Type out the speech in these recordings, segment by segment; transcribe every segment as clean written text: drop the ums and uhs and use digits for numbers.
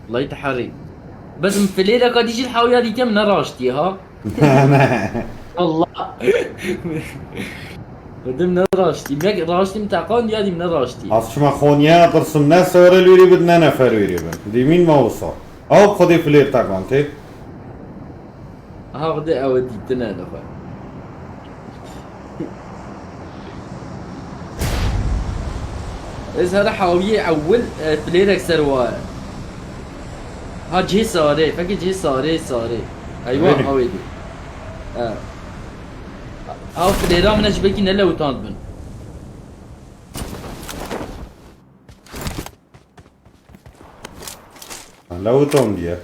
الله يتحرك. بس في الليلة قد يجي الحاوية دي كم نراشتي ها. والله. بدم نراشتي ميك راشتي متعقان يا دي من راشتي. Asma Konya tırsın ne sığırı lüri bir ne nefer lüri ben. Dimin mi olsa. Al kodi flir takman te. ها غدي اودي تنادى. إذا هذا حاوية أول بليرك سروال. ها جه ساري فكر جه ساري. أيوة Benim. هاوي دي. آه. ها بليرا من أجبكي نلا وتاند بن. لو توم diye.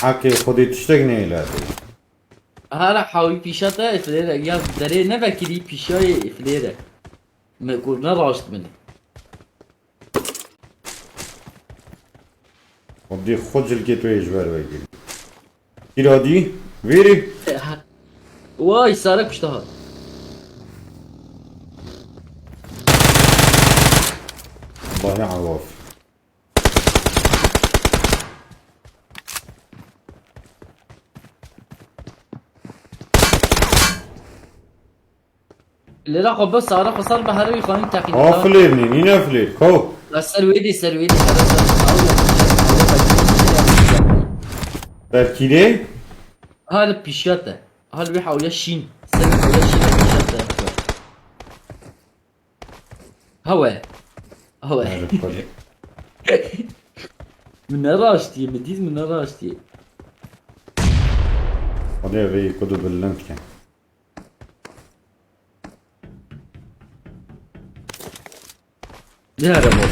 Haki kodi tiştek ne ilerdi. هذا حاوي بيشاتا بليرا يا دري نفكري بيشاي بليرا. ما قلنا راشت مني. Kodi خجل ki tu ejber vegil. İradi. Veri. واي سارك اشتهر. Allahi avaf. اللي راح بس سارك وصار بهروي خاني تاكين. Aflir ni ne flir. Ko. سرويدي Belki de. هذا بيشاتا. هذا بيحاول يشين. سروي يشين بيشاتا. هوا. Evet kodi. من راشتي مديز من راشتي. Kodi ve kodu bellent ken. Ne ara bu?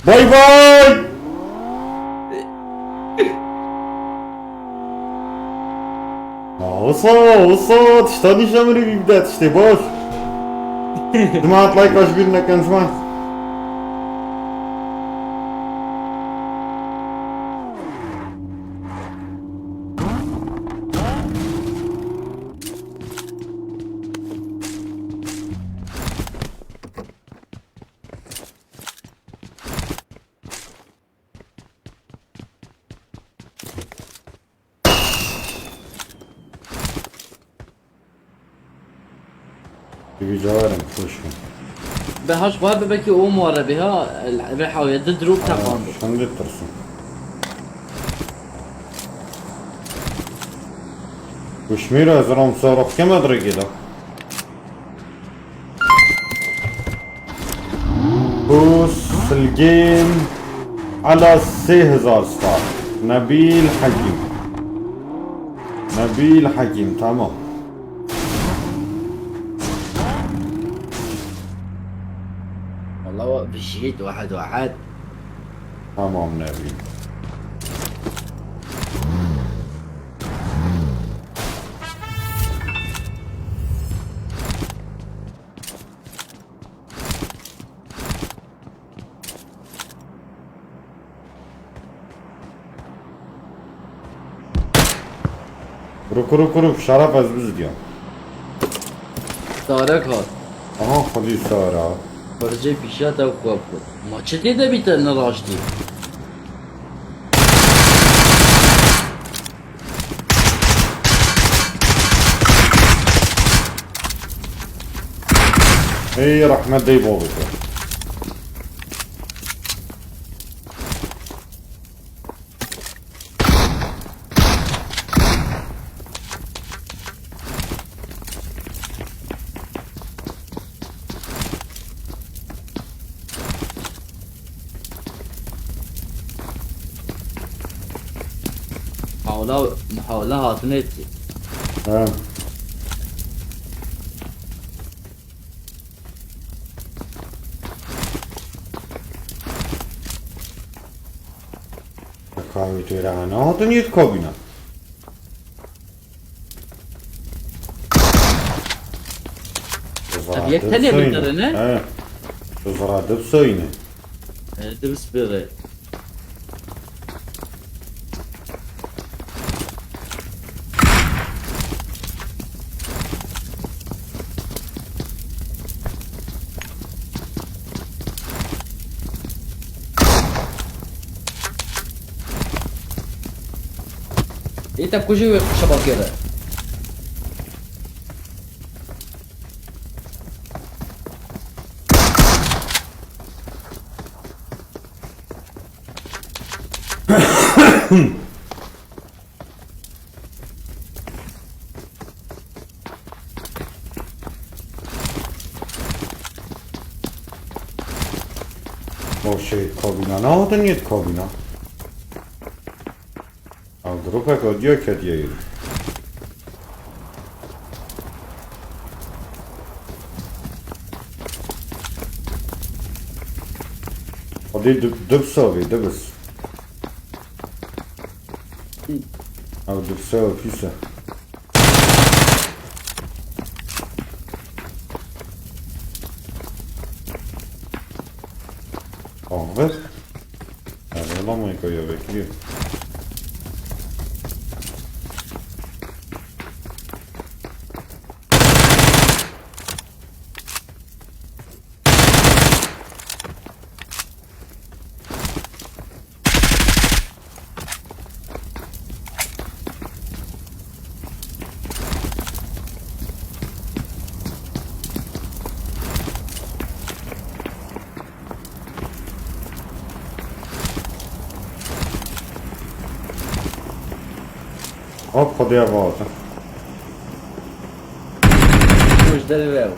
Bay bay. وصوت اشتاني شامري بيبدأ تشتي باش جماعة لايك باش بينا كان جماعة تبي جوارم خوشكم بهاش بها ببكي اوم ورا بها الريحة ويد دروب تاقان. شن ترسم وشميرة زرام صاروخ كم ادري كده بوس الجيم على 3000 ستار نبيل حكيم تمام والله بشهيد واحد. تمام نبيل روك شرف از بز diyor. سارك هات. Aha خدي سارة برجي بيشاتا وكواب كود. ما تشتي ده بيتا نراشتي. هي رحمة دي بوضك محاولها ثنيتي. ها kahve töreni hatun yet kabina طب يك تانية بالترنة؟ ها زرادة بسوينة درس بغير. انت بكوجي شبكه. O şey kabina. Ne oldu niyet kabina? Avrupa diyor ki diyor. Hadi dubsovi, dubs. Av dubsovi pisa. Evet. Yani olamayı koyuyor bekliyor. Hop podía volta. مش ده اللي راو.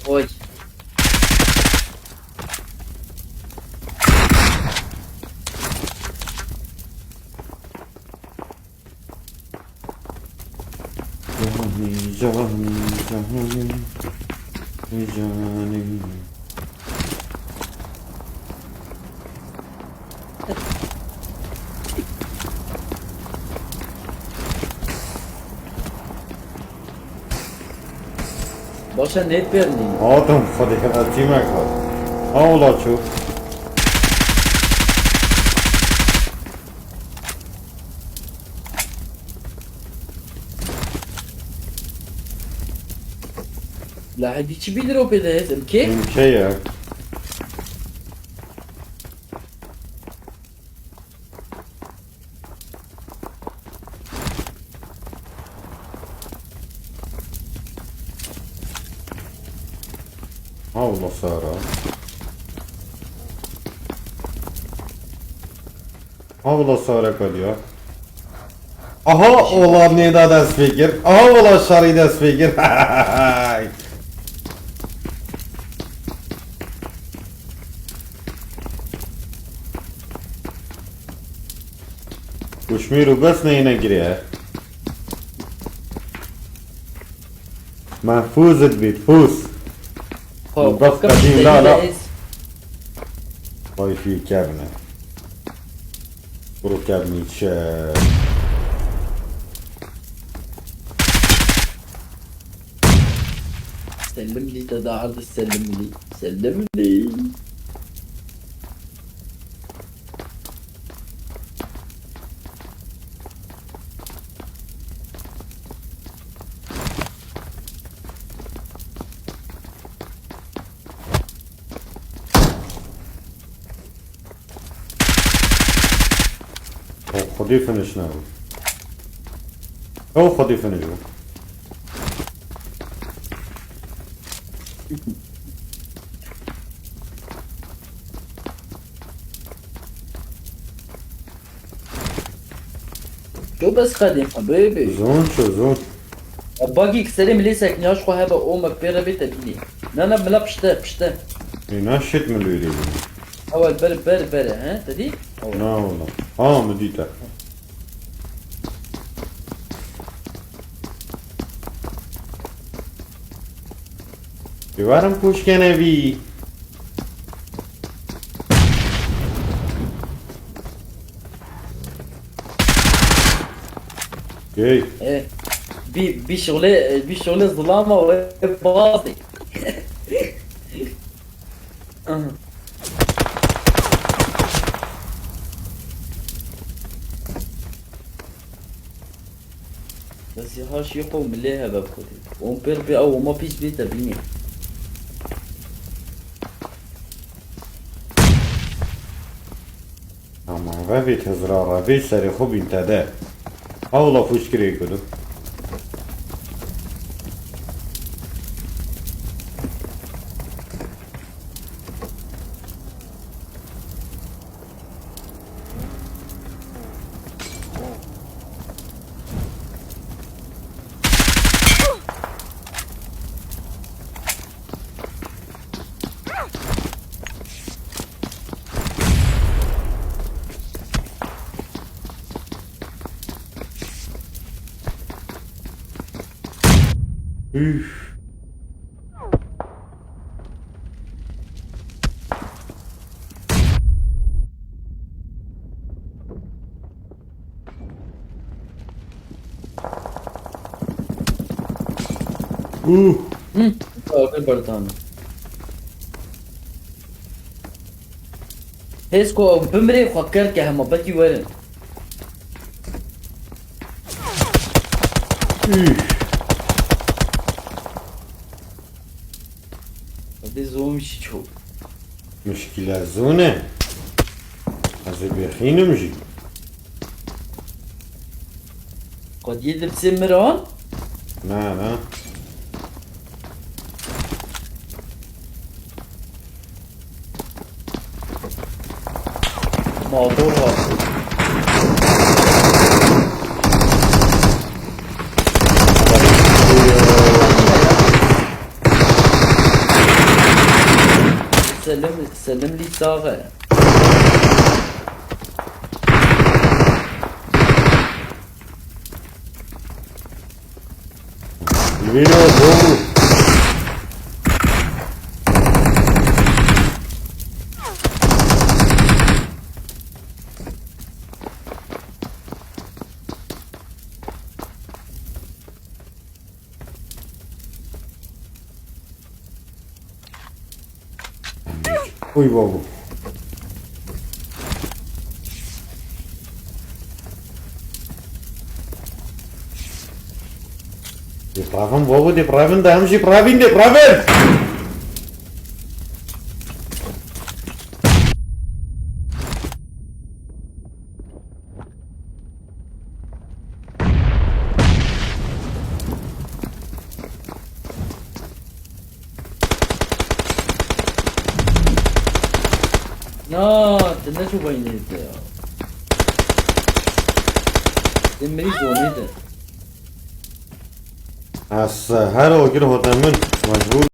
اوي Johnny. باشا نت برلین. آدم خودی که از تیم اکرد اولا چو لا هدي چی بیدرو بده هست کی؟ این کیه اولا سارا اولا سارا کدیا aha ola neda dest fikir aha ola şari dest fikir کشمیر رو بس نه نگیره محفوظت بید فوز خب بس قدیم لا لا هست. وای فی کبنه برو کبنی چه سلم لي تدا عرض سلم لي سلم لي. خودی فنش نه او خودی فنش شو بس خدم حبيبي. زون شو زون باقي سلم لي ساكناش خو هبا امك بيرا بيتا بني. انا ملا بشتا بشتا. اینا شت ملویری اول بر بر ها تدي؟ نه والله اه مدیتا بیوارم پوش کنه بی گی ايه بشغله ظلامه وباصي. أه. بس يهاش يقوم ليها بابكودي ومبير بي او ما فيش بيتا بيني. اما غبي تزرار غبي سري خوب انتدا اولا فشكري كدو Üf. اوكي برتان هيسكو بمري فكرت هم بكي ورن. Üf. بدي زوم شو مشكلة زونة هذا بيخين مجي قد يدب سمران. لا لا موضوع سلم لي ساغة. الفيديو بومو Uy بابا Depravan بابا depravan ده همشي pravin depravan نا تنا شو بيني انت يا تمري زوني ده هسه هلا وكده هو تمن مجبور